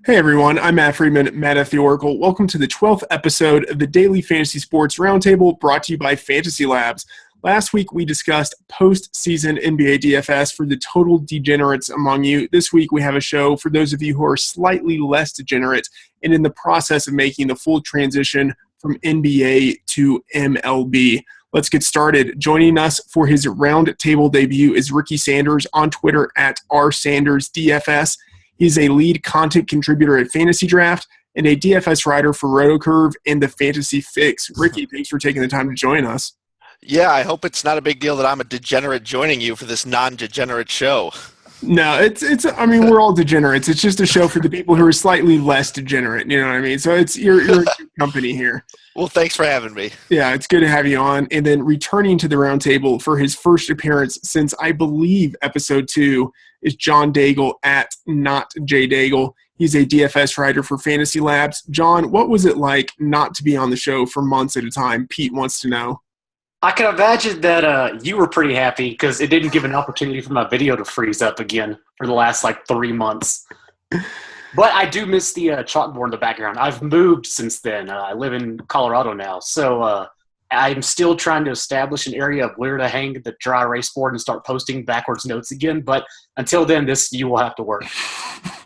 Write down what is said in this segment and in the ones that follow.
Hey everyone, I'm Matt Freedman, Matt at the Oracle. Welcome to the 12th episode of the Daily Fantasy Sports Roundtable brought to you by FantasyLabs. Last week we discussed postseason NBA DFS for the total degenerates among you. This week we have a show for those of you who are slightly less degenerate and in the process of making the full transition from NBA to MLB. Let's get started. Joining us for his Roundtable debut is Ricky Sanders on Twitter at rsandersdfs. He's a lead content contributor at Fantasy Draft and a DFS writer for RotoCurve and the Fantasy Fix. Ricky, thanks for taking the time to join us. Yeah, I hope it's not a big deal that I'm a degenerate joining you for this non-degenerate show. No, I mean, we're all degenerates. It's just a show for the people who are slightly less degenerate, you know what I mean? So you're in good company here. Well, thanks for having me. Yeah, it's good to have you on. And then returning to the Roundtable for his first appearance since, I believe, episode 2 is John Daigle at Not J Daigle. He's a DFS writer for FantasyLabs. John, what was it like not to be on the show for months at a time? Pete wants to know. I can imagine that you were pretty happy because it didn't give an opportunity for my video to freeze up again for the last 3 months. But I do miss the chalkboard in the background. I've moved since then. I live in Colorado now. So I'm still trying to establish an area of where to hang the dry erase board and start posting backwards notes again. But until then, you will have to work.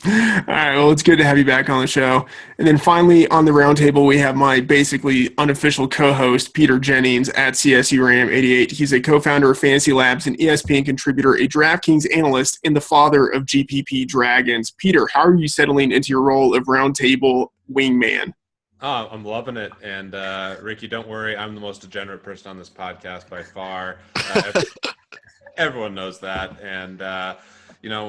All right, well, it's good to have you back on the show. And then finally on the Roundtable, we have my basically unofficial co-host, Peter Jennings at CSURAM88. He's a co-founder of FantasyLabs, an ESPN contributor, a DraftKings analyst, and the father of GPP Dragons. Peter, how are you settling into your role of Roundtable wingman? Oh, I'm loving it. And Ricky, don't worry. I'm the most degenerate person on this podcast by far. Everyone knows that. And,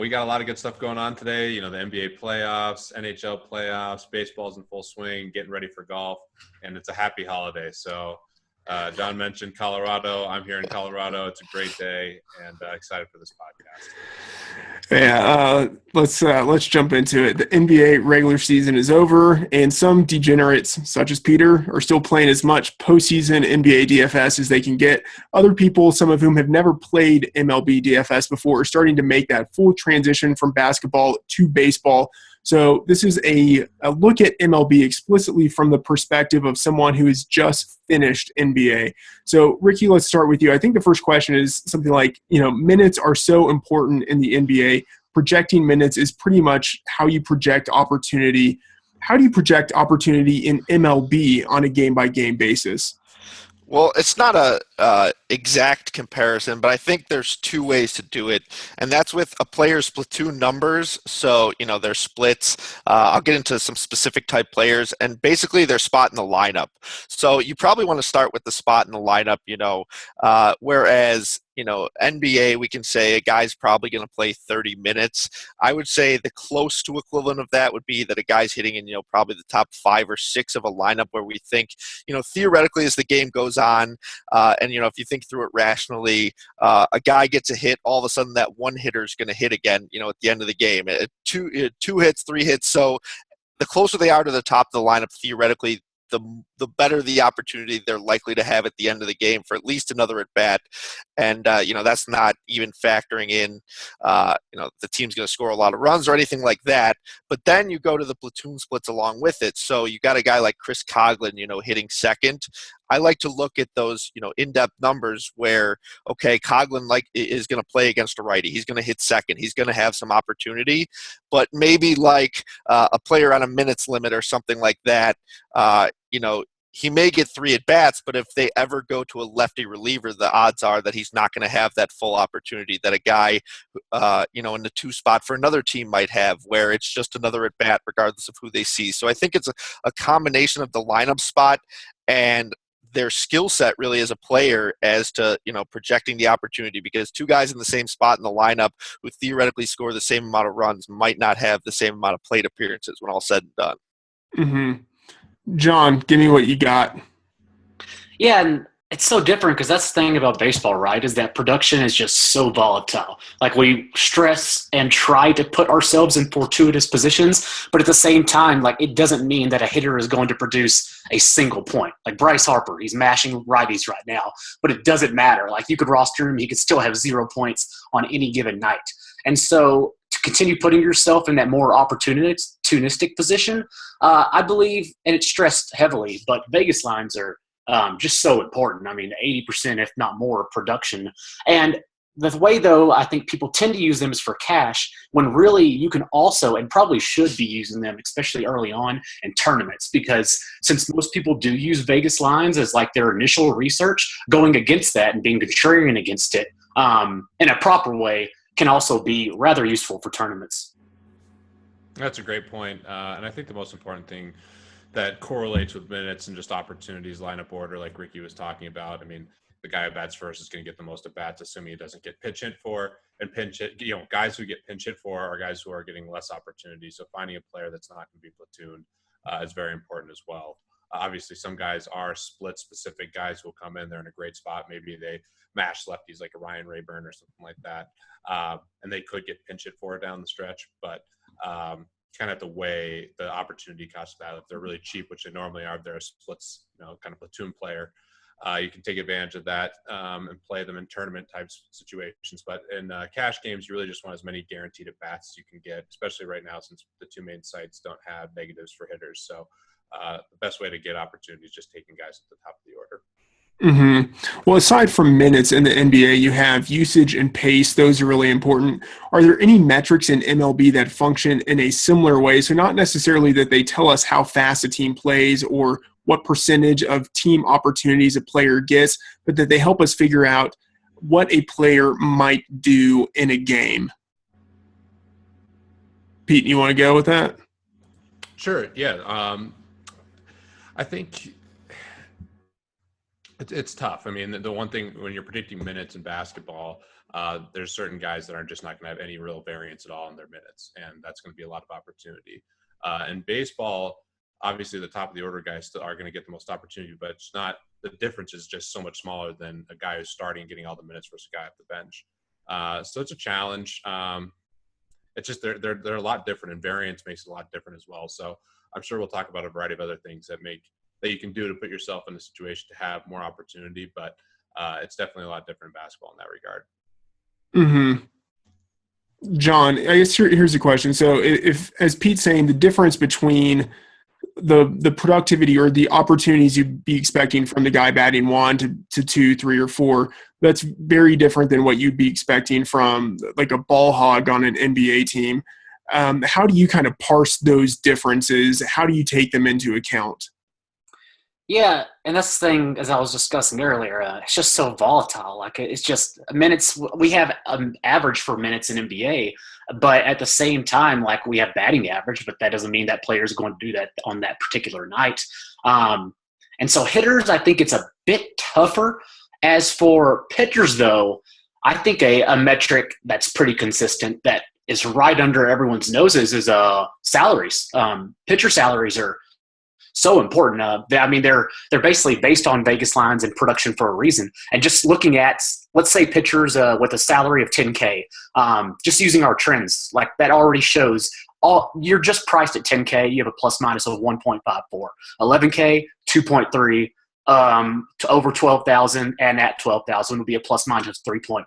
we got a lot of good stuff going on today. The NBA playoffs, NHL playoffs, baseball's in full swing, getting ready for golf. And it's a happy holiday. So John mentioned Colorado. I'm here in Colorado. It's a great day and excited for this podcast. Yeah, let's jump into it. The NBA regular season is over, and some degenerates, such as Peter, are still playing as much postseason NBA DFS as they can get. Other people, some of whom have never played MLB DFS before, are starting to make that full transition from basketball to baseball. So this is a look at MLB explicitly from the perspective of someone who has just finished NBA. So, Ricky, let's start with you. I think the first question is something like, minutes are so important in the NBA. Projecting minutes is pretty much how you project opportunity. How do you project opportunity in MLB on a game-by-game basis? Well, it's not a exact comparison, but I think there's two ways to do it, and that's with a player's platoon numbers. So, their splits. I'll get into some specific type players, and basically their spot in the lineup. So you probably want to start with the spot in the lineup, whereas NBA, we can say a guy's probably going to play 30 minutes. I would say the close to equivalent of that would be that a guy's hitting in, probably the top 5 or 6 of a lineup where we think, theoretically as the game goes on, and, if you think through it rationally, a guy gets a hit, all of a sudden that one hitter is going to hit again, at the end of the game. Two hits, 3 hits. So the closer they are to the top of the lineup, theoretically, the better the opportunity they're likely to have at the end of the game for at least another at bat. And, that's not even factoring in, the team's going to score a lot of runs or anything like that. But then you go to the platoon splits along with it. So you got a guy like Chris Coughlin, hitting second. I like to look at those, in-depth numbers where, okay, Coughlin is going to play against a righty. He's going to hit second. He's going to have some opportunity. But maybe a player on a minutes limit or something like that, he may get 3 at-bats, but if they ever go to a lefty reliever, the odds are that he's not going to have that full opportunity that a guy, in the 2 spot for another team might have, where it's just another at-bat regardless of who they see. So I think it's a combination of the lineup spot and their skill set really as a player as to, projecting the opportunity, because 2 guys in the same spot in the lineup who theoretically score the same amount of runs might not have the same amount of plate appearances when all said and done. Mm-hmm. John, give me what you got. Yeah, and it's so different because that's the thing about baseball, right, is that production is just so volatile. We stress and try to put ourselves in fortuitous positions, but at the same time, it doesn't mean that a hitter is going to produce a single point. Bryce Harper, he's mashing righties right now, but it doesn't matter. You could roster him, he could still have 0 points on any given night. And so to continue putting yourself in that more opportunistic position, I believe, and it's stressed heavily, but Vegas lines are just so important. I mean, 80%, if not more, production. And the way, though, I think people tend to use them is for cash, when really you can also and probably should be using them, especially early on in tournaments, because since most people do use Vegas lines as like their initial research, going against that and being contrarian against it in a proper way can also be rather useful for tournaments. That's a great point. And I think the most important thing that correlates with minutes and just opportunities, lineup order, like Ricky was talking about. I mean, the guy who bats first is going to get the most at bats, assuming he doesn't get pinch hit for. And pinch hit, guys who get pinch hit for are guys who are getting less opportunities. So finding a player that's not going to be platooned is very important as well. Obviously, some guys are split-specific guys who will come in. They're in a great spot. Maybe they mash lefties like a Ryan Rayburn or something like that, and they could get pinch hit for down the stretch. But kind of the way the opportunity cost of that, if they're really cheap, which they normally are, if they're a splits, kind of platoon player. You can take advantage of that and play them in tournament types situations. But in cash games, you really just want as many guaranteed at bats as you can get, especially right now since the two main sites don't have negatives for hitters. So the best way to get opportunities is just taking guys at the top of the order. Mm-hmm. Well, aside from minutes in the NBA, you have usage and pace. Those are really important. Are there any metrics in MLB that function in a similar way? So not necessarily that they tell us how fast a team plays or what percentage of team opportunities a player gets, but that they help us figure out what a player might do in a game. Pete, you want to go with that? Sure, yeah. I think it's tough. I mean, the one thing when you're predicting minutes in basketball, there's certain guys that are just not going to have any real variance at all in their minutes, and that's going to be a lot of opportunity. In baseball, obviously the top of the order guys still are going to get the most opportunity, but it's not. The difference is just so much smaller than a guy who's starting and getting all the minutes versus a guy off the bench. So it's a challenge. It's just they're a lot different, and variance makes it a lot different as well. So I'm sure we'll talk about a variety of other things that you can do to put yourself in a situation to have more opportunity, but it's definitely a lot different in basketball in that regard. Mm-hmm. John, I guess here's the question. So if, as Pete's saying, the difference between the productivity or the opportunities you'd be expecting from the guy batting 1 to 2, 3, or 4, that's very different than what you'd be expecting from like a ball hog on an NBA team. How do you kind of parse those differences? How do you take them into account? Yeah, and that's the thing, as I was discussing earlier, it's just so volatile. Like, it's just minutes. We have an average for minutes in NBA, but at the same time, like, we have batting average, but that doesn't mean that player is going to do that on that particular night. And so hitters, I think it's a bit tougher. As for pitchers, though, I think a metric that's pretty consistent that is right under everyone's noses is salaries. Pitcher salaries are so important. I mean, they're basically based on Vegas lines and production for a reason. And just looking at, let's say, pitchers with a salary of $10K, just using our trends, like that already shows you're just priced at $10K. You have a plus minus of 1.54, $11K, 2.3. To over 12,000, and at 12,000 would be a plus minus of 3.1.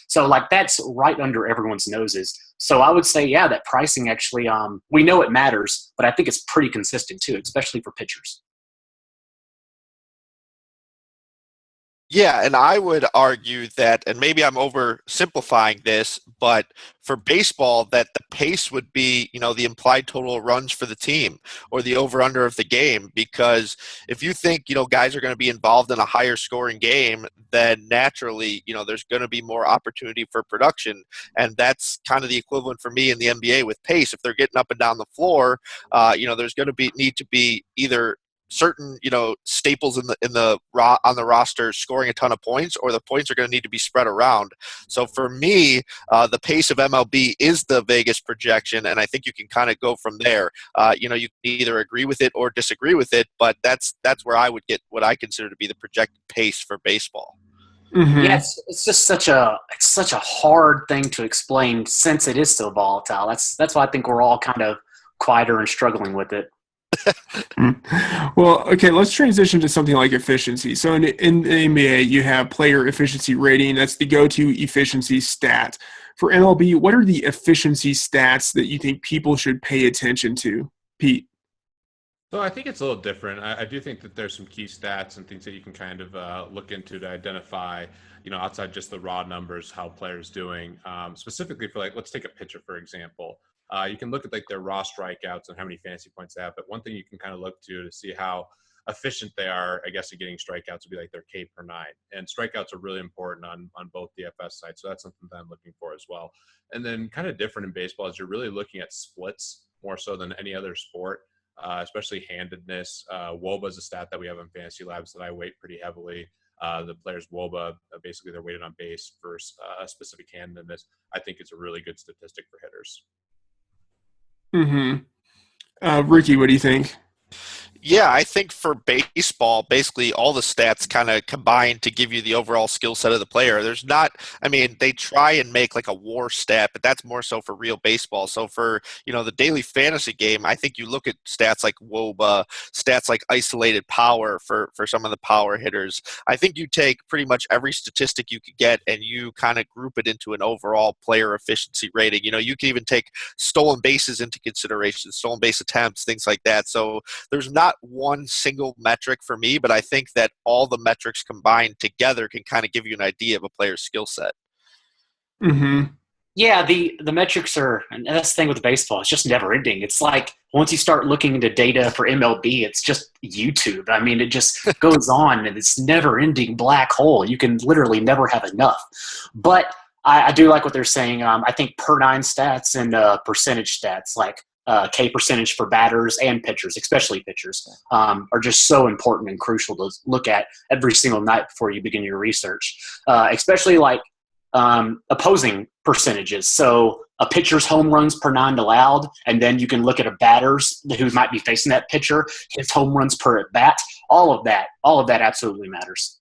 So like that's right under everyone's noses. So I would say, yeah, that pricing actually, we know it matters, but I think it's pretty consistent too, especially for pitchers. Yeah, and I would argue that, and maybe I'm oversimplifying this, but for baseball, that the pace would be, the implied total runs for the team or the over-under of the game. Because if you think, guys are going to be involved in a higher scoring game, then naturally, there's going to be more opportunity for production. And that's kind of the equivalent for me in the NBA with pace. If they're getting up and down the floor, there's going to need to be either certain staples on the roster scoring a ton of points, or the points are going to need to be spread around. So for me, the pace of MLB is the Vegas projection, and I think you can kind of go from there. You can either agree with it or disagree with it, but that's where I would get what I consider to be the projected pace for baseball. Mm-hmm. Yeah, it's just such a hard thing to explain since it is so volatile. That's why I think we're all kind of quieter and struggling with it. Well, okay, let's transition to something like efficiency. So in the NBA, you have player efficiency rating. That's the go-to efficiency stat. For MLB, what are the efficiency stats that you think people should pay attention to, Pete? So I think it's a little different. I do think that there's some key stats and things that you can kind of look into to identify, outside just the raw numbers, how players doing. Specifically for let's take a pitcher for example. You can look at their raw strikeouts and how many fantasy points they have. But one thing you can kind of look to see how efficient they are, I guess, at getting strikeouts would be their K per nine. And strikeouts are really important on both DFS sites. So that's something that I'm looking for as well. And then kind of different in baseball is you're really looking at splits more so than any other sport. Especially handedness. WOBA is a stat that we have on FantasyLabs that I weight pretty heavily. The players' WOBA, basically they're weighted on base for specific handedness. I think it's a really good statistic for hitters. Ricky, what do you think? Yeah, I think for baseball, basically all the stats kind of combine to give you the overall skill set of the player. There's not, I mean, they try and make a WAR stat, but that's more so for real baseball. So for, the daily fantasy game, I think you look at stats like WOBA, stats like isolated power for some of the power hitters. I think you take pretty much every statistic you could get and you kind of group it into an overall player efficiency rating. You can even take stolen bases into consideration, stolen base attempts, things like that. So there's not one single metric for me, but I think that all the metrics combined together can kind of give you an idea of a player's skill set. Yeah, the metrics are, and that's the thing with baseball. It's just never ending. It's like once you start looking into data for MLB, it's just YouTube. I mean, it just goes on, and it's never ending black hole. You can literally never have enough. But I do like what they're saying. I think per nine stats and percentage stats, like K percentage for batters and pitchers, especially pitchers, are just so important and crucial to look at every single night before you begin your research, especially opposing percentages. So a pitcher's home runs per nine allowed, and then you can look at a batter's who might be facing that pitcher, his home runs per at bat. All of that absolutely matters.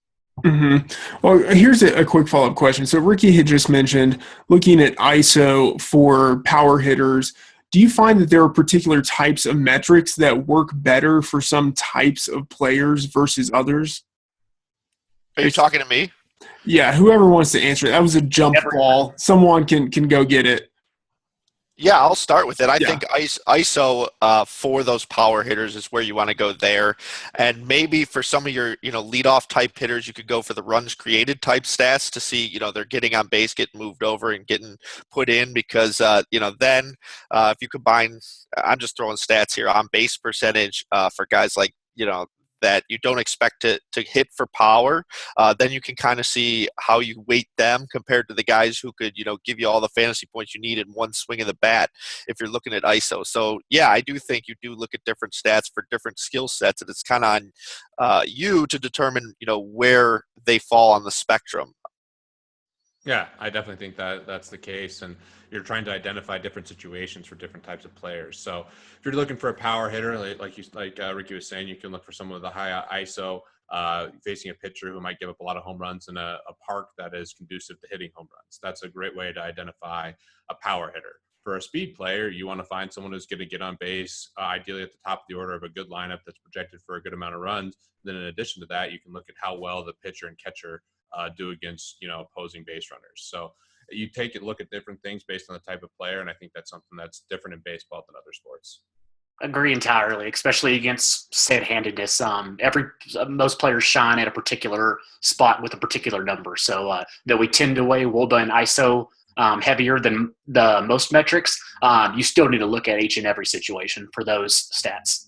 Well, here's a quick follow-up question. So Ricky had just mentioned looking at ISO for power hitters. Do you find that there are particular types of metrics that work better for some types of players versus others? Are you talking to me? Yeah, whoever wants to answer it. That was a jump ball. Someone can go get it. Yeah, I'll start with it. I think ISO for those power hitters is where you want to go there. And maybe for some of your, leadoff type hitters, you could go for the runs created type stats to see, they're getting on base, getting moved over and getting put in because, then if you combine, I'm just throwing stats here on base percentage for guys like, that you don't expect to hit for power, then you can kind of see how you weight them compared to the guys who could, give you all the fantasy points you need in one swing of the bat if you're looking at ISO. So, yeah, I do think you do look at different stats for different skill sets, and it's kind of on you to determine, where they fall on the spectrum. Yeah, I definitely think that that's the case, and you're trying to identify different situations for different types of players. So if you're looking for a power hitter, like Ricky was saying, you can look for someone with a high ISO facing a pitcher who might give up a lot of home runs in a park that is conducive to hitting home runs. That's a great way to identify a power hitter. For a speed player, you want to find someone who's going to get on base, ideally at the top of the order of a good lineup that's projected for a good amount of runs. Then in addition to that, you can look at how well the pitcher and catcher do against opposing base runners. So you take a look at different things based on the type of player, and I think that's something that's different in baseball than other sports. Agree entirely, especially against set-handedness. Most players shine at a particular spot with a particular number, so that we tend to weigh WOBA and ISO heavier than the most metrics. You still need to look at each and every situation for those stats.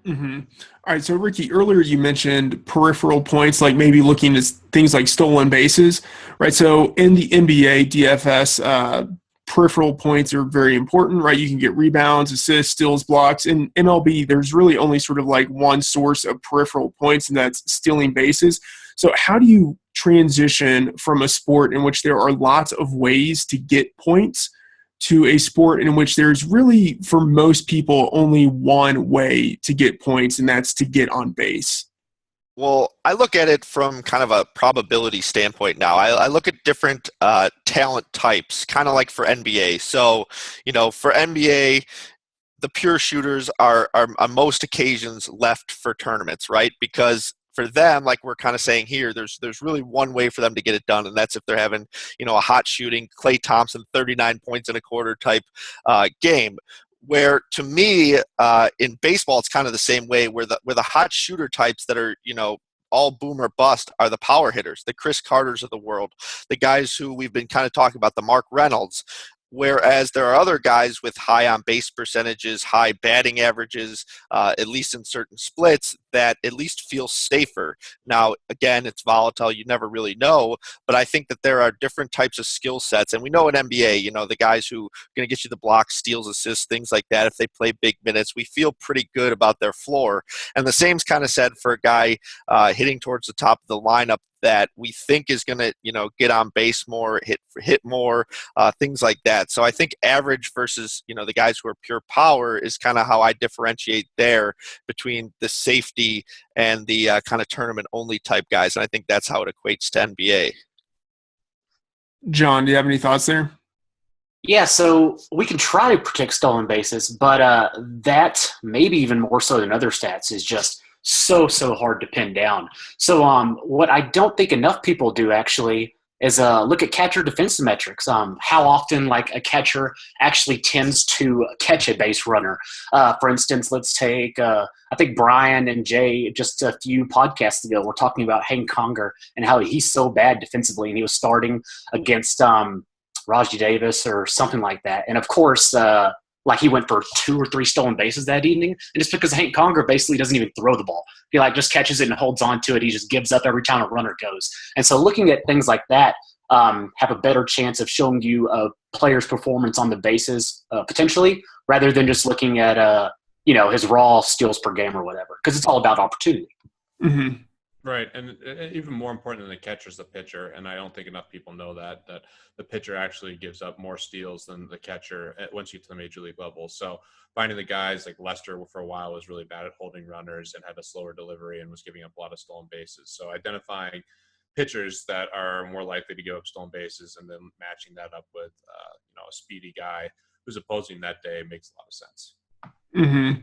All right, so Ricky, earlier you mentioned peripheral points, like maybe looking at things like stolen bases, right? So in the NBA DFS, peripheral points are very important, right? You can get rebounds, assists, steals, blocks. In MLB, there's really only sort of like one source of peripheral points, and that's stealing bases. So how do you transition from a sport in which there are lots of ways to get points to a sport in which there's really, for most people, only one way to get points, and that's to get on base? Well, I look at it from kind of a probability standpoint now. I look at different talent types, kind of like for NBA. So, for NBA, the pure shooters are on most occasions left for tournaments, right? Because for them, like we're kind of saying here, there's really one way for them to get it done, and that's if they're having, a hot shooting Klay Thompson 39 points in a quarter type game. Where to me, in baseball, it's kind of the same way. Where the hot shooter types that are, all boom or bust are the power hitters, the Chris Carters of the world, the guys who we've been kind of talking about, the Mark Reynolds. Whereas there are other guys with high on base percentages, high batting averages, at least in certain splits, that at least feel safer. Now, again, it's volatile. You never really know. But I think that there are different types of skill sets. And we know in NBA, the guys who are going to get you the blocks, steals, assists, things like that, if they play big minutes, we feel pretty good about their floor. And the same's kind of said for a guy hitting towards the top of the lineup that we think is going to, get on base more, hit more, things like that. So I think average versus, the guys who are pure power is kind of how I differentiate there between the safety and the kind of tournament-only type guys. And I think that's how it equates to NBA. John, do you have any thoughts there? Yeah, so we can try to protect stolen bases, but that, maybe even more so than other stats, is just so hard to pin down. So what I don't think enough people do actually is look at catcher defensive metrics. How often like a catcher actually tends to catch a base runner. For instance, let's take I think Brian and Jay just a few podcasts ago were talking about Hank Conger and how he's so bad defensively, and he was starting against Rajai Davis or something like that. And of course, like he went for 2 or 3 stolen bases that evening. And it's because Hank Conger basically doesn't even throw the ball. He just catches it and holds on to it. He just gives up every time a runner goes. And so looking at things like that have a better chance of showing you a player's performance on the bases potentially, rather than just looking at his raw steals per game or whatever, because it's all about opportunity. Mm-hmm. Right, and even more important than the catcher is the pitcher, and I don't think enough people know that the pitcher actually gives up more steals than the catcher once you get to the major league level. So finding the guys like Lester for a while was really bad at holding runners and had a slower delivery and was giving up a lot of stolen bases. So identifying pitchers that are more likely to give up stolen bases and then matching that up with a speedy guy who's opposing that day makes a lot of sense. Mm-hmm.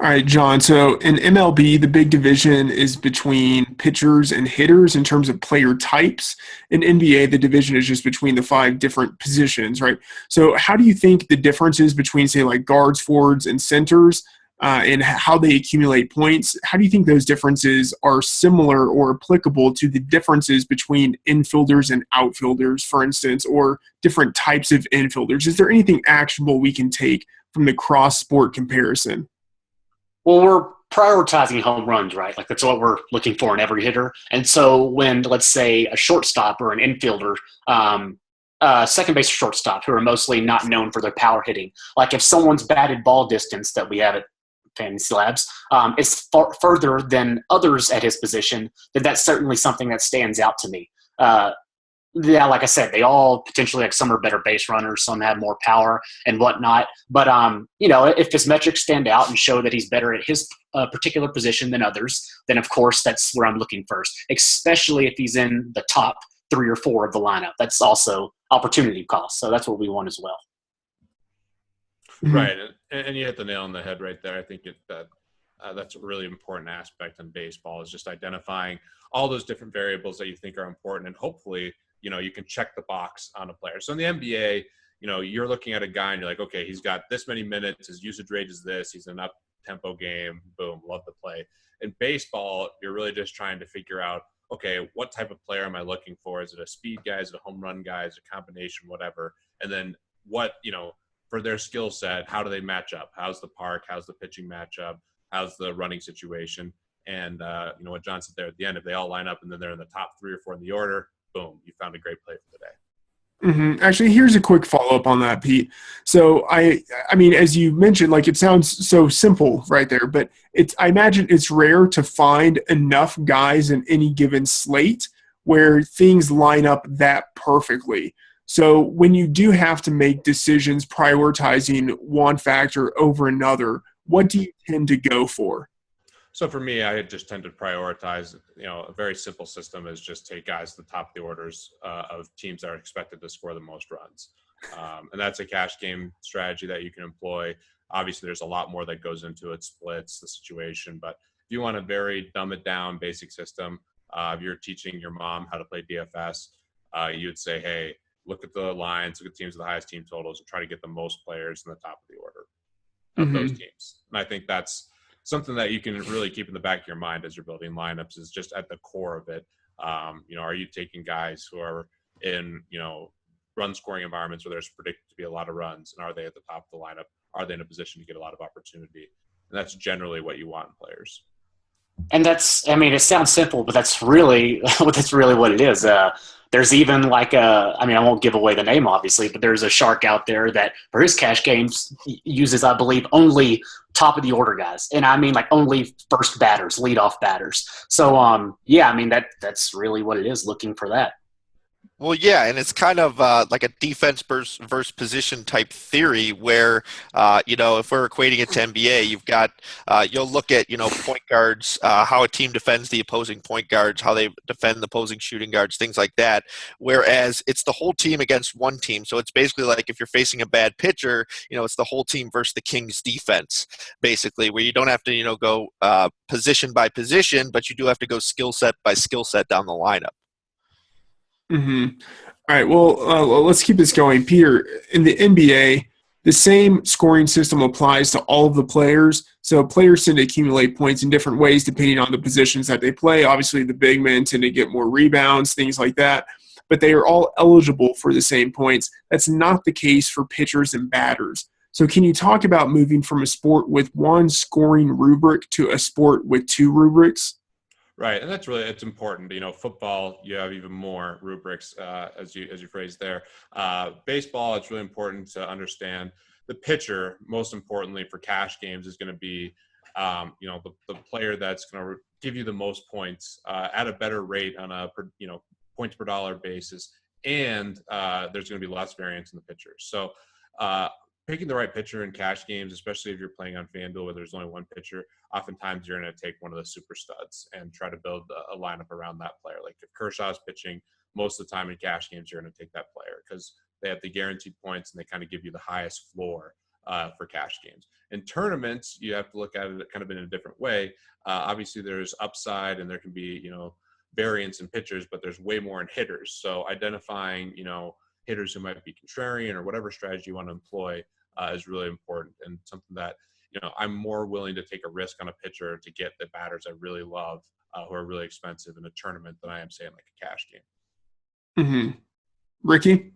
All right, John. So in MLB, the big division is between pitchers and hitters in terms of player types. In NBA, the division is just between the 5 different positions, right? So how do you think the differences between, say, like guards, forwards, and centers and how they accumulate points, how do you think those differences are similar or applicable to the differences between infielders and outfielders, for instance, or different types of infielders? Is there anything actionable we can take from the cross-sport comparison? Well, we're prioritizing home runs, right? Like that's what we're looking for in every hitter. And so when, let's say, a shortstop or an infielder, second base or shortstop, who are mostly not known for their power hitting, like if someone's batted ball distance that we have at FantasyLabs is further than others at his position, then that's certainly something that stands out to me. Yeah, like I said, they all potentially, like some are better base runners, some have more power and whatnot. But, if his metrics stand out and show that he's better at his particular position than others, then of course that's where I'm looking first, especially if he's in the top 3 or 4 of the lineup. That's also opportunity cost. So that's what we want as well. Right. And you hit the nail on the head right there. I think that's a really important aspect in baseball, is just identifying all those different variables that you think are important, and hopefully you can check the box on a player. So in the NBA, you're looking at a guy and you're like, okay, he's got this many minutes, his usage rate is this, he's an up-tempo game, boom, love the play. In baseball, you're really just trying to figure out, okay, what type of player am I looking for? Is it a speed guy? Is it a home run guy? Is it a combination, whatever? And then what, for their skill set, how do they match up? How's the park? How's the pitching matchup? How's the running situation? And, what John said there at the end, if they all line up and then they're in the top 3 or 4 in the order, boom, you found a great play for the day. Mm-hmm. Actually, here's a quick follow-up on that, Pete. So I mean, as you mentioned, like it sounds so simple right there, but I imagine it's rare to find enough guys in any given slate where things line up that perfectly. So when you do have to make decisions prioritizing one factor over another, what do you tend to go for? So for me, I just tend to prioritize, a very simple system is just take guys to the top of the orders of teams that are expected to score the most runs. And that's a cash game strategy that you can employ. Obviously, there's a lot more that goes into it, splits, the situation. But if you want a very dumb it down basic system, if you're teaching your mom how to play DFS, you would say, hey, look at the lines, look at teams with the highest team totals, and try to get the most players in the top of the order of those teams. And I think that's something that you can really keep in the back of your mind as you're building lineups, is just at the core of it. Are you taking guys who are in, run scoring environments where there's predicted to be a lot of runs, and are they at the top of the lineup? Are they in a position to get a lot of opportunity? And that's generally what you want in players. And it sounds simple, but that's really what it is. There's even I won't give away the name, obviously, but there's a shark out there that for his cash games uses, I believe, only top of the order guys. And I mean, only first batters, leadoff batters. So, that's really what it is, looking for that. Well, yeah, and it's kind of like a defense versus position type theory where, if we're equating it to NBA, you've got you'll look at, point guards, how a team defends the opposing point guards, how they defend the opposing shooting guards, things like that, whereas it's the whole team against one team. So it's basically like if you're facing a bad pitcher, it's the whole team versus the Kings defense, basically, where you don't have to, go position by position, but you do have to go skill set by skill set down the lineup. Mm-hmm. All right. Well, let's keep this going. Peter, in the NBA, the same scoring system applies to all of the players. So players tend to accumulate points in different ways depending on the positions that they play. Obviously, the big men tend to get more rebounds, things like that. But they are all eligible for the same points. That's not the case for pitchers and batters. So can you talk about moving from a sport with one scoring rubric to a sport with two rubrics? Right, and it's important. Football, you have even more rubrics, as you phrased there. Baseball, it's really important to understand the pitcher. Most importantly for cash games is going to be, the player that's going to give you the most points at a better rate on a points per dollar basis, and there's going to be less variance in the pitchers. So picking the right pitcher in cash games, especially if you're playing on FanDuel where there's only one pitcher, oftentimes you're going to take one of the super studs and try to build a lineup around that player. Like if Kershaw's pitching, most of the time in cash games, you're going to take that player because they have the guaranteed points and they kind of give you the highest floor for cash games. In tournaments, you have to look at it kind of in a different way. Obviously, there's upside and there can be, variance in pitchers, but there's way more in hitters. So identifying, hitters who might be contrarian or whatever strategy you want to employ is really important, and something that I'm more willing to take a risk on a pitcher to get the batters I really love who are really expensive in a tournament than I am saying like a cash game. Mm-hmm. Ricky?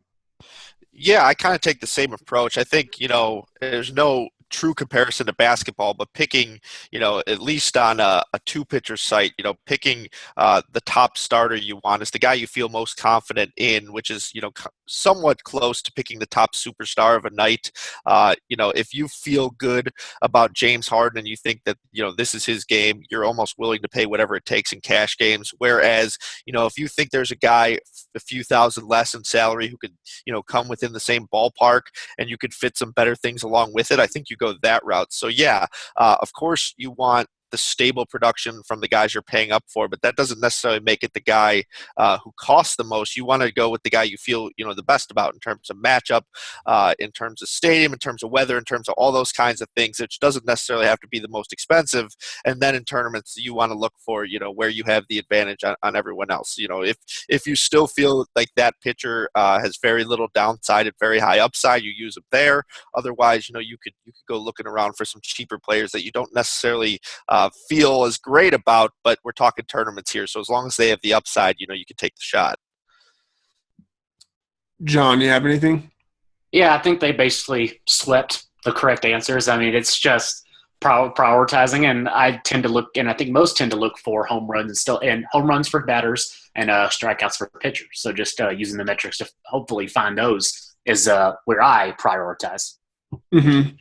Yeah, I kind of take the same approach. I think, there's no true comparison to basketball, but picking, at least on a two-pitcher site, picking the top starter you want is the guy you feel most confident in, which is, somewhat close to picking the top superstar of a night. If you feel good about James Harden and you think that, this is his game, you're almost willing to pay whatever it takes in cash games. Whereas, if you think there's a guy a few thousand less in salary who could, come within the same ballpark and you could fit some better things along with it, I think you go that route. So yeah, of course you want the stable production from the guys you're paying up for, but that doesn't necessarily make it the guy who costs the most. You want to go with the guy you feel, the best about in terms of matchup, in terms of stadium, in terms of weather, in terms of all those kinds of things, which doesn't necessarily have to be the most expensive. And then in tournaments, you want to look for, where you have the advantage on everyone else. If you still feel like that pitcher has very little downside and very high upside, you use them there. Otherwise, you could go looking around for some cheaper players that you don't necessarily feel as great about, but we're talking tournaments here. So as long as they have the upside, you can take the shot. John, you have anything? Yeah, I think they basically swept the correct answers. I mean, it's just prioritizing, and I tend to look, and I think most tend to look for home runs and home runs for batters and strikeouts for pitchers. So just using the metrics to hopefully find those is where I prioritize. Mm-hmm.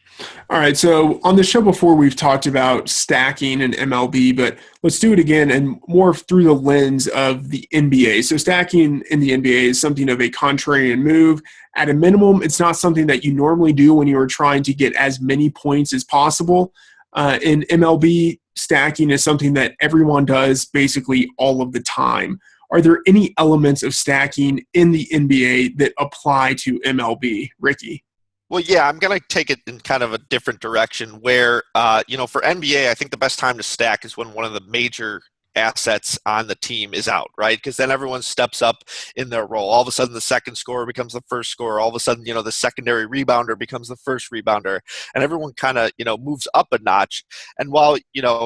All right. So on the show before, we've talked about stacking and MLB, but let's do it again and more through the lens of the NBA. So stacking in the NBA is something of a contrarian move. At a minimum, it's not something that you normally do when you are trying to get as many points as possible. In MLB, stacking is something that everyone does basically all of the time. Are there any elements of stacking in the NBA that apply to MLB, Ricky? Well, yeah, I'm going to take it in kind of a different direction where, for NBA, I think the best time to stack is when one of the major assets on the team is out, right? Because then everyone steps up in their role. All of a sudden, the second scorer becomes the first scorer. All of a sudden, the secondary rebounder becomes the first rebounder. And everyone kind of, moves up a notch. And while,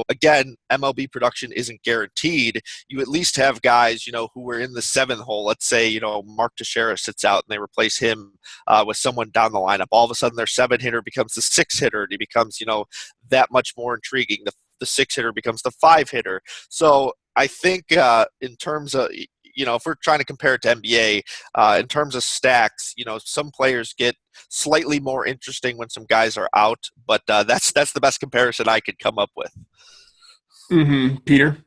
again, MLB production isn't guaranteed, you at least have guys, who were in the seventh hole. Let's say, Mark Teixeira sits out and they replace him with someone down the lineup. All of a sudden, their seven hitter becomes the six hitter, and he becomes, that much more intriguing. The six hitter becomes the five hitter. So I think in terms of, if we're trying to compare it to NBA, in terms of stacks, some players get slightly more interesting when some guys are out, but that's the best comparison I could come up with. Peter?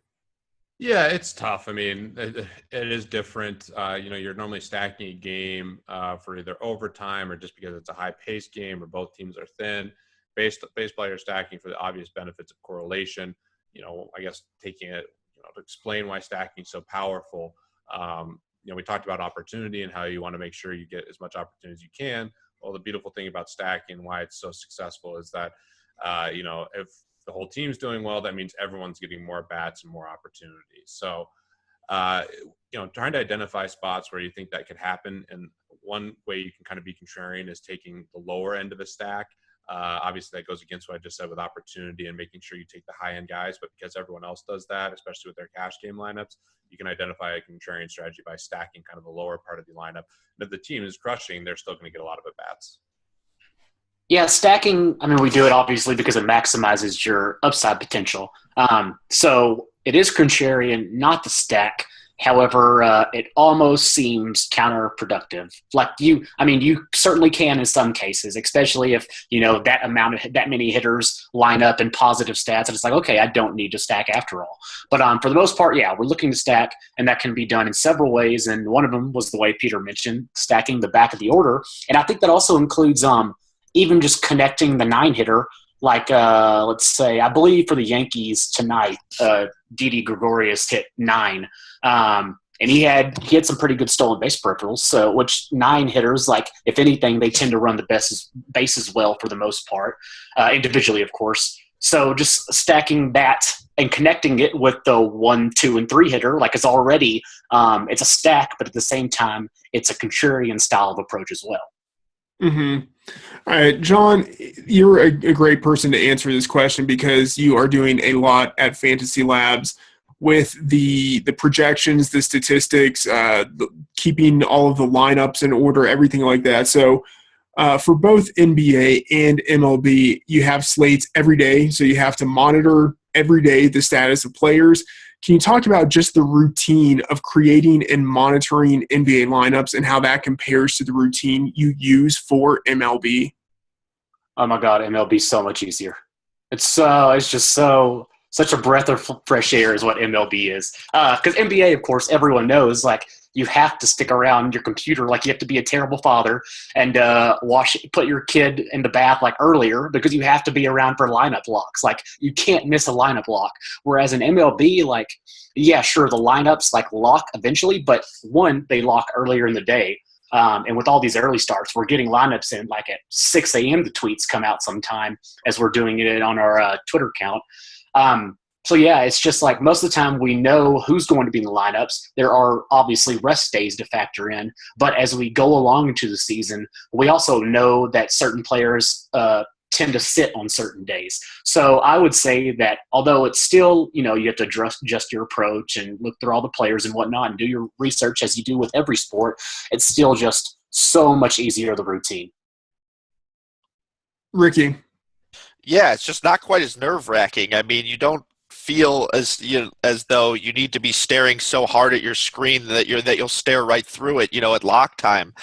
Yeah, it's tough. I mean, it is different. You're normally stacking a game for either overtime or just because it's a high-paced game or both teams are thin. Baseball, you're stacking for the obvious benefits of correlation. I guess taking it, to explain why stacking is so powerful. We talked about opportunity and how you want to make sure you get as much opportunity as you can. Well, the beautiful thing about stacking, why it's so successful, is that, if the whole team's doing well, that means everyone's getting more bats and more opportunities. So, trying to identify spots where you think that could happen. And one way you can kind of be contrarian is taking the lower end of a stack. Obviously, that goes against what I just said with opportunity and making sure you take the high-end guys. But because everyone else does that, especially with their cash game lineups, you can identify a contrarian strategy by stacking kind of the lower part of the lineup. And if the team is crushing, they're still going to get a lot of at-bats. Yeah, stacking, I mean, we do it obviously because it maximizes your upside potential. So it is contrarian not to stack. However, it almost seems counterproductive. Like you certainly can in some cases, especially if, that many hitters line up in positive stats. And it's like, okay, I don't need to stack after all. But for the most part, yeah, we're looking to stack, and that can be done in several ways. And one of them was the way Peter mentioned, stacking the back of the order. And I think that also includes even just connecting the nine hitter, like let's say, I believe for the Yankees tonight, Didi Gregorius hit 9, and he had some pretty good stolen base peripherals. So, which 9 hitters, like if anything, they tend to run the bases well for the most part, individually, of course. So just stacking that and connecting it with the 1, 2, and 3 hitter, like it's already it's a stack, but at the same time, it's a contrarian style of approach as well. All right, John, you're a great person to answer this question because you are doing a lot at FantasyLabs with the projections, the statistics, keeping all of the lineups in order, everything like that. So for both NBA and MLB, you have slates every day, so you have to monitor every day the status of players. Can you talk about just the routine of creating and monitoring NBA lineups and how that compares to the routine you use for MLB? Oh my God, MLB is so much easier. It's just such a breath of fresh air is what MLB is. Because NBA, of course, everyone knows, like, you have to stick around your computer, like you have to be a terrible father and put your kid in the bath like earlier because you have to be around for lineup locks. Like you can't miss a lineup lock. Whereas in MLB, like, yeah, sure, the lineups like lock eventually, but one, they lock earlier in the day. And with all these early starts, we're getting lineups in like at 6 a.m. The tweets come out sometime as we're doing it on our Twitter account. So, yeah, it's just like most of the time we know who's going to be in the lineups. There are obviously rest days to factor in. But as we go along into the season, we also know that certain players tend to sit on certain days. So I would say that although it's still, you have to adjust your approach and look through all the players and whatnot and do your research as you do with every sport, it's still just so much easier, the routine. Ricky? Yeah, it's just not quite as nerve-wracking. I mean, you don't feel as though you need to be staring so hard at your screen that you'll stare right through it, at lock time.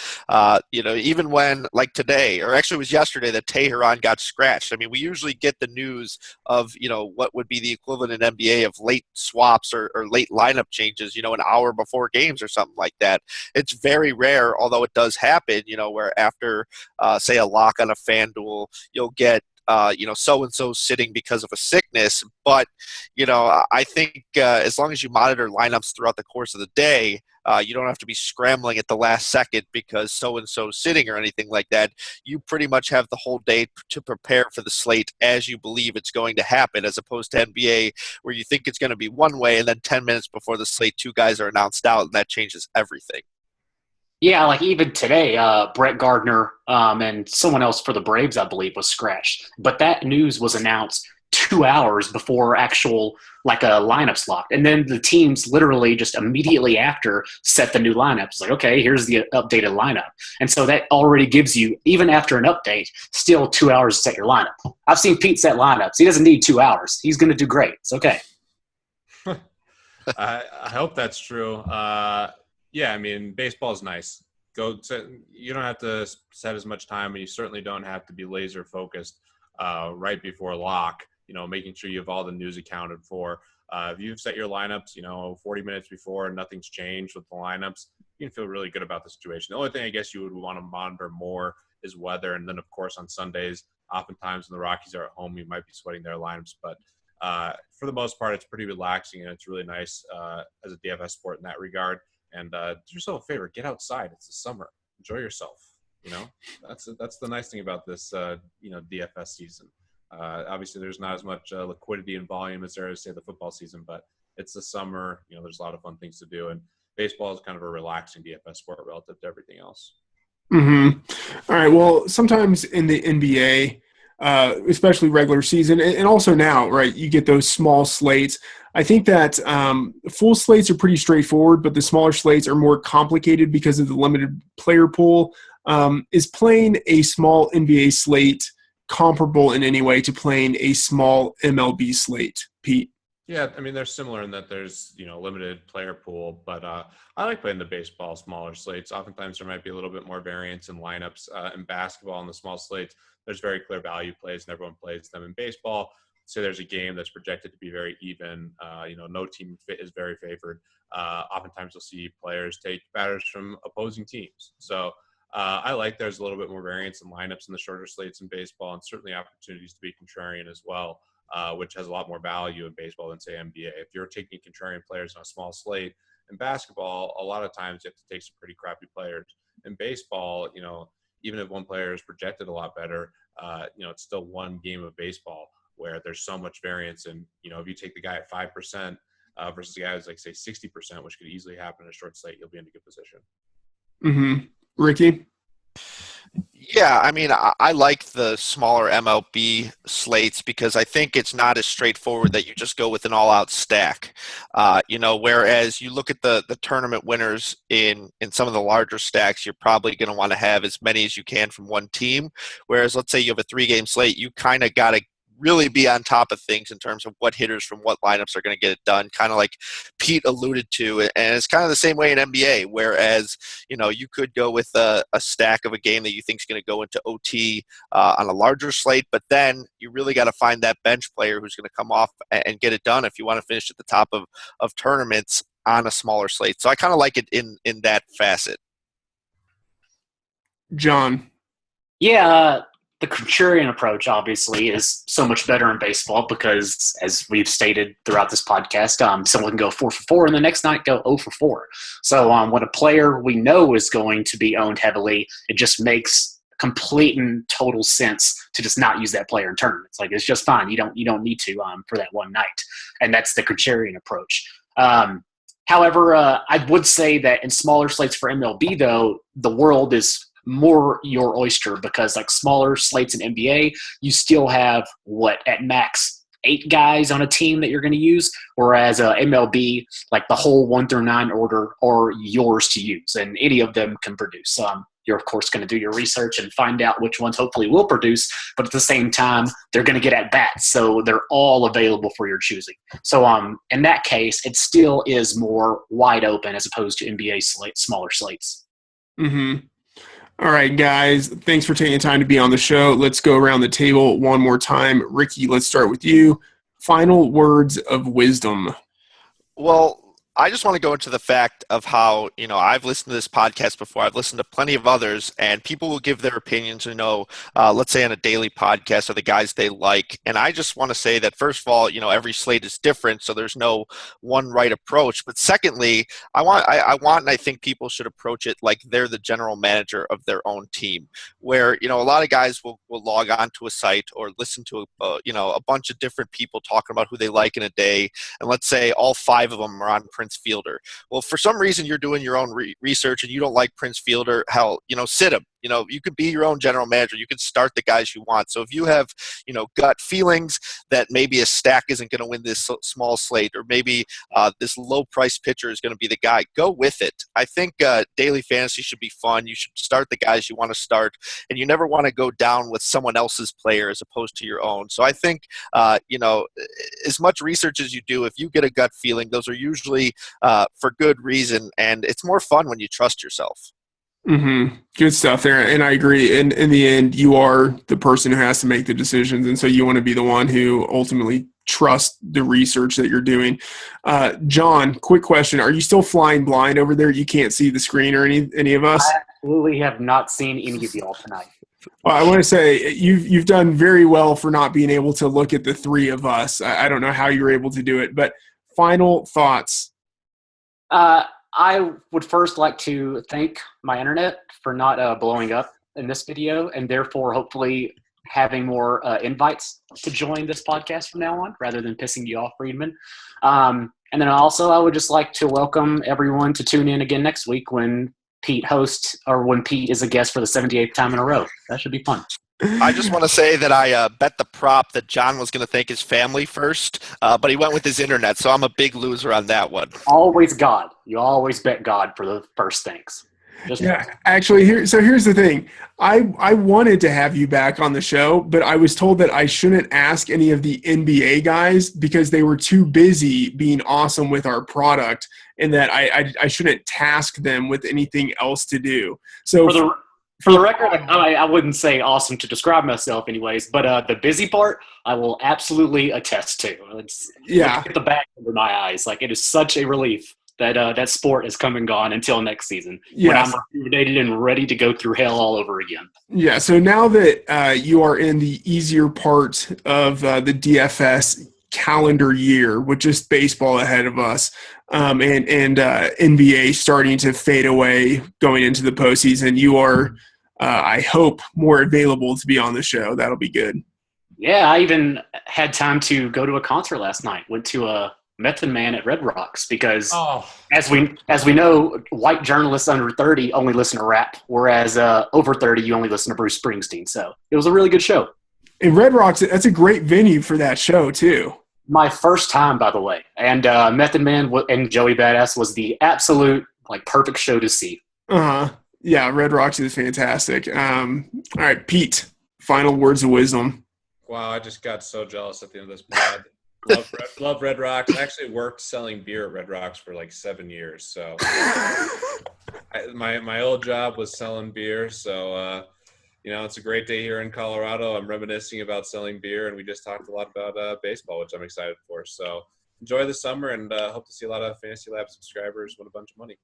Even when, like today, or actually it was yesterday, that Teheran got scratched. I mean, we usually get the news of, what would be the equivalent in NBA of late swaps or late lineup changes, an hour before games or something like that. It's very rare, although it does happen, where after, say, a lock on a FanDuel, you'll get so-and-so sitting because of a sickness. But, I think as long as you monitor lineups throughout the course of the day, You don't have to be scrambling at the last second because so-and-so's sitting or anything like that. You pretty much have the whole day to prepare for the slate as you believe it's going to happen, as opposed to NBA where you think it's going to be one way and then 10 minutes before the slate, 2 guys are announced out, and that changes everything. Yeah, like even today, Brett Gardner and someone else for the Braves, I believe, was scratched. But that news was announced 2 hours before actual like a lineups locked, and then the teams literally just immediately after set the new lineup. It's like, okay, here's the updated lineup, and so that already gives you, even after an update, still 2 hours to set your lineup. I've seen Pete set lineups; he doesn't need 2 hours. He's going to do great. It's okay. I hope that's true. Yeah, I mean, baseball is nice. You don't have to set as much time, and you certainly don't have to be laser focused right before lock. Making sure you have all the news accounted for. If you've set your lineups, 40 minutes before and nothing's changed with the lineups, you can feel really good about the situation. The only thing I guess you would want to monitor more is weather. And then, of course, on Sundays, oftentimes when the Rockies are at home, you might be sweating their lineups. But for the most part, it's pretty relaxing, and it's really nice as a DFS sport in that regard. And do yourself a favor, get outside. It's the summer. Enjoy yourself. That's the nice thing about this, DFS season. Obviously, there's not as much liquidity and volume as there is, say, the football season, but it's the summer. There's a lot of fun things to do, and baseball is kind of a relaxing DFS sport relative to everything else. Mm-hmm. All right. Well, sometimes in the NBA, especially regular season, and also now, right, you get those small slates. I think that full slates are pretty straightforward, but the smaller slates are more complicated because of the limited player pool. Is playing a small NBA slate comparable in any way to playing a small MLB slate, Pete? Yeah, I mean, they're similar in that there's, limited player pool, but I like playing the baseball smaller slates. Oftentimes there might be a little bit more variance in lineups. In basketball on the small slates, there's very clear value plays and everyone plays them. In baseball, say there's a game that's projected to be very even, no team is very favored. Oftentimes you'll see players take batters from opposing teams. So I like there's a little bit more variance in lineups in the shorter slates in baseball, and certainly opportunities to be contrarian as well, which has a lot more value in baseball than, say, NBA. If you're taking contrarian players on a small slate, in basketball, a lot of times you have to take some pretty crappy players. In baseball, even if one player is projected a lot better, it's still one game of baseball where there's so much variance. And, if you take the guy at 5% versus the guy who's like, say, 60%, which could easily happen in a short slate, you'll be in a good position. Mm-hmm. Ricky? Yeah, I mean, I like the smaller MLB slates because I think it's not as straightforward that you just go with an all-out stack. Whereas you look at the tournament winners in some of the larger stacks, you're probably going to want to have as many as you can from one team. Whereas let's say you have a 3-game slate, you kind of got to really be on top of things in terms of what hitters from what lineups are going to get it done, kind of like Pete alluded to. And it's kind of the same way in NBA, whereas, you could go with a stack of a game that you think is going to go into OT on a larger slate, but then you really got to find that bench player who's going to come off and get it done if you want to finish at the top of tournaments on a smaller slate. So I kind of like it in that facet. John? Yeah, the contrarian approach obviously is so much better in baseball because, as we've stated throughout this podcast, someone can go 4 for 4 and the next night go 0 for 4. So when a player we know is going to be owned heavily, it just makes complete and total sense to just not use that player in tournaments. Like, it's just fine. You don't need to for that one night, and that's the contrarian approach. However, I would say that in smaller slates for MLB, though, the world is more your oyster because, like, smaller slates in NBA, you still have at max 8 guys on a team that you're going to use, whereas MLB, like, the whole 1 through 9 order are yours to use, and any of them can produce. You're, of course, going to do your research and find out which ones hopefully will produce, but at the same time, they're going to get at bats, so they're all available for your choosing. So in that case, it still is more wide open as opposed to NBA smaller slates. Mm-hmm. All right, guys, thanks for taking the time to be on the show. Let's go around the table one more time. Ricky, let's start with you. Final words of wisdom. Well, I just want to go into the fact of how, I've listened to this podcast before. I've listened to plenty of others, and people will give their opinions, let's say on a daily podcast or the guys they like. And I just want to say that, first of all, every slate is different, so there's no one right approach. But secondly, I want and I think people should approach it like they're the general manager of their own team, where, a lot of guys will log on to a site or listen to, a bunch of different people talking about who they like in a day. And let's say all 5 of them are on Prince Fielder. Well, for some reason, you're doing your own research and you don't like Prince Fielder. Hell, sit him. You could be your own general manager. You could start the guys you want. So if you have, gut feelings that maybe a stack isn't going to win this small slate, or maybe this low-price pitcher is going to be the guy, go with it. I think daily fantasy should be fun. You should start the guys you want to start, and you never want to go down with someone else's player as opposed to your own. So I think, as much research as you do, if you get a gut feeling, those are usually for good reason, and it's more fun when you trust yourself. Mm-hmm. Good stuff there. And I agree. And in the end, you are the person who has to make the decisions. And so you want to be the one who ultimately trusts the research that you're doing. John, quick question. Are you still flying blind over there? You can't see the screen or any of us? I absolutely have not seen any of y'all tonight. Well, I want to say you've done very well for not being able to look at the 3 of us. I don't know how you were able to do it, but final thoughts. I would first like to thank my internet for not blowing up in this video, and therefore hopefully having more invites to join this podcast from now on, rather than pissing you off, Freedman. And then also I would just like to welcome everyone to tune in again next week when Pete hosts, or when Pete is a guest for the 78th time in a row. That should be fun. I just want to say that I bet the prop that John was going to thank his family first, but he went with his internet, so I'm a big loser on that one. Always God. You always bet God for the first things. Actually, here's the thing. I wanted to have you back on the show, but I was told that I shouldn't ask any of the NBA guys because they were too busy being awesome with our product, and that I shouldn't task them with anything else to do. So for the record, I wouldn't say awesome to describe myself anyways, but the busy part, I will absolutely attest to. Get the bag under my eyes. Like, it is such a relief that that sport has come and gone until next season, when I'm rejuvenated and ready to go through hell all over again. Yeah, so now that you are in the easier part of the DFS calendar year with just baseball ahead of us, and NBA starting to fade away going into the postseason, you are, I hope, more available to be on the show. That'll be good. Yeah, I even had time to go to a concert last night. Went to a Method Man at Red Rocks because, as we know, white journalists under 30 only listen to rap, whereas over 30 you only listen to Bruce Springsteen. So it was a really good show. And Red Rocks, that's a great venue for that show too. My first time, by the way. And Method Man and Joey Badass was the absolute perfect show to see. Yeah, Red Rocks is fantastic. All right, Pete, final words of wisdom. Wow, I just got so jealous at the end of this pod. Love Red Rocks. I actually worked selling beer at Red Rocks for 7 years. So my old job was selling beer. So, it's a great day here in Colorado. I'm reminiscing about selling beer, and we just talked a lot about baseball, which I'm excited for. So enjoy the summer, and hope to see a lot of FantasyLabs subscribers win a bunch of money.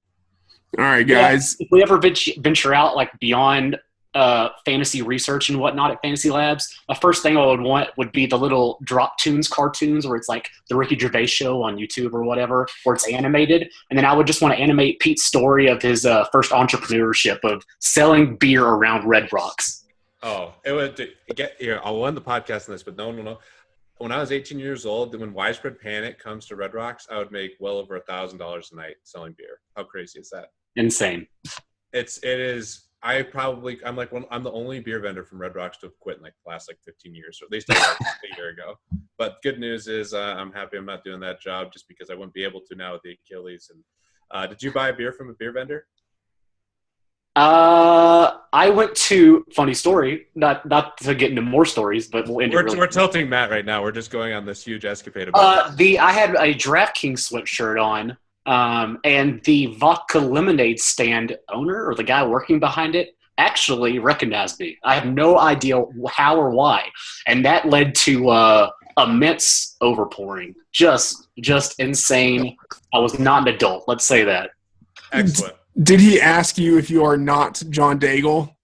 All right, guys. Yeah, if we ever venture out beyond fantasy research and whatnot at FantasyLabs, the first thing I would want would be the little drop tunes cartoons where it's like the Ricky Gervais show on YouTube or whatever, where it's animated. And then I would just want to animate Pete's story of his first entrepreneurship of selling beer around Red Rocks. Oh, it would get here. I'll end the podcast on this, but no. When I was 18 years old, when Widespread Panic comes to Red Rocks, I would make well over $1,000 a night selling beer. How crazy is that? Insane. It is. I'm the only beer vendor from Red Rocks to have quit in the last 15 years, or at least a year ago. But good news is I'm happy I'm not doing that job just because I wouldn't be able to now with the Achilles. And did you buy a beer from a beer vendor? I went to, funny story, not to get into more stories, but we're tilting Matt right now. We're just going on this huge escapade about I had a DraftKings sweatshirt on. And the vodka lemonade stand owner, or the guy working behind it, actually recognized me. I have no idea how or why. And that led to a immense overpouring. Just insane. I was not an adult. Let's say that. Excellent. Did he ask you if you are not John Daigle?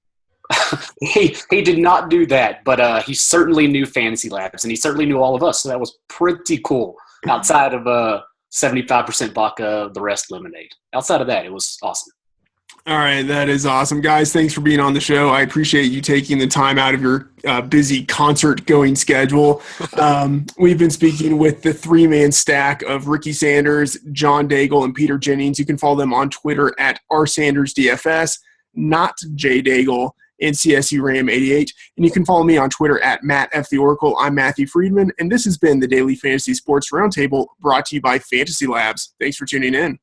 He did not do that, but he certainly knew FantasyLabs, and he certainly knew all of us, so that was pretty cool. Outside of 75% vodka, the rest lemonade. Outside of that, it was awesome. All right, that is awesome. Guys, thanks for being on the show. I appreciate you taking the time out of your busy concert-going schedule. We've been speaking with the three-man stack of Ricky Sanders, John Daigle, and Peter Jennings. You can follow them on Twitter at rsandersdfs, not jdaigle, and CSURam88. And you can follow me on Twitter at MattFTheOracle. I'm Matthew Freedman, and this has been the Daily Fantasy Sports Roundtable brought to you by FantasyLabs. Thanks for tuning in.